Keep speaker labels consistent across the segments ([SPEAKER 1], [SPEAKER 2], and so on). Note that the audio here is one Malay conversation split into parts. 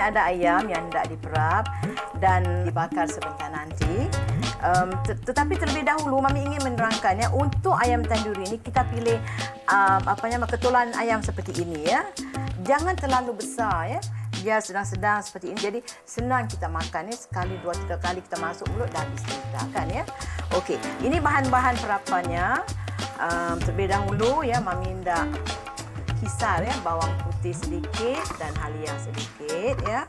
[SPEAKER 1] ada ayam yang hendak diperap dan dibakar sebentar nanti. Tetapi terlebih dahulu Mami ingin menerangkan ya, untuk ayam tanduri ini kita pilih ketulan ayam seperti ini ya. Jangan terlalu besar ya. Biar sedang-sedang seperti ini. Jadi senang kita makan ya. Sekali, dua, tiga kali kita masuk mulut dah habis kita kan ya. Okey, ini bahan-bahan perapannya. Terlebih dahulu ya Mami hendak kisar ya, bawang putih sedikit dan halia sedikit ya.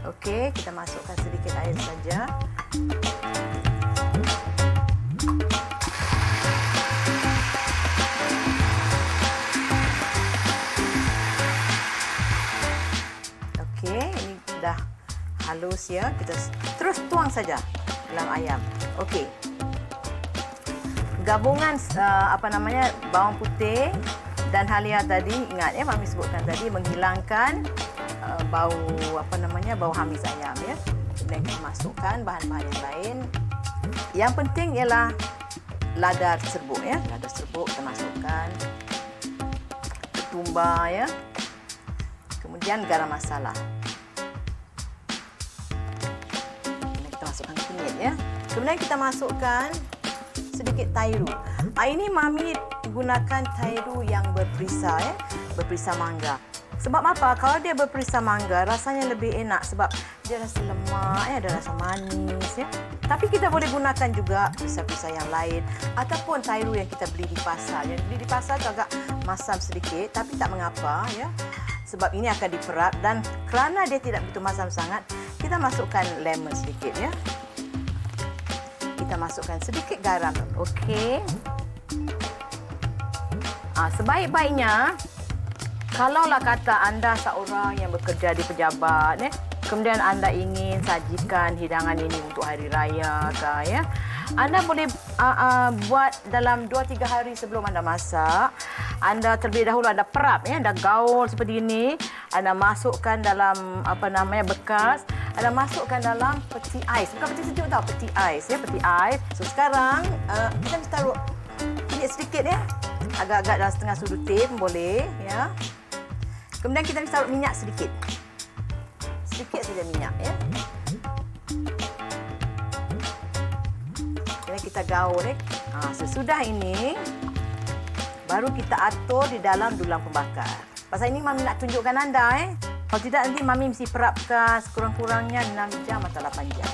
[SPEAKER 1] Okey, kita masukkan sedikit air saja. Okey, ini dah halus ya. Kita terus tuang saja dalam ayam. Okey. Gabungan bawang putih dan halia tadi, ingat ya Mami sebutkan tadi, menghilangkan bau hamis ayam ya. Kemudian kita masukkan bahan-bahan yang lain. Yang penting ialah lada serbuk ya. Lada serbuk kita masukkan. Ketumbar ya. Kemudian garam masala. Kemudian kita masukkan kunyit ya. Kemudian kita masukkan sedikit tairu. Ini Mami gunakan tairu yang berperisa ya, berperisa mangga. Sebab apa? Kalau dia berperisa mangga rasanya lebih enak sebab dia rasa lemak ya, ada rasa manis ya. Tapi kita boleh gunakan juga perisa-perisa yang lain ataupun tairu yang kita beli di pasar. Yang beli di pasar tu agak masam sedikit tapi tak mengapa ya. Sebab ini akan diperap dan kerana dia tidak begitu masam sangat, kita masukkan lemon sedikit ya. Kita masukkan sedikit garam. Okey. Sebaik-baiknya, kalaulah kata anda seorang yang bekerja di pejabat, kemudian anda ingin sajikan hidangan ini untuk hari raya ya, anda boleh buat dalam 2-3 hari sebelum anda masak. Anda terlebih dahulu anda perap ya, anda gaul seperti ini, anda masukkan dalam bekas. Anda masukkan dalam peti ais. Bukan peti sejuk tau, peti ais ya, peti ais. So sekarang kita mesti taruh minyak sedikit ya. Agak-agak dalam setengah sudut teh pun boleh ya. Kemudian kita mesti taruh minyak sedikit. Sedikit saja minyak ya. Kemudian kita gaul ya. Sesudah ini baru kita atur di dalam dulang pembakar. Pasal ini Mami nak tunjukkan anda Kalau tidak nanti Mami mesti perapkan sekurang-kurangnya 6 jam atau 8 jam.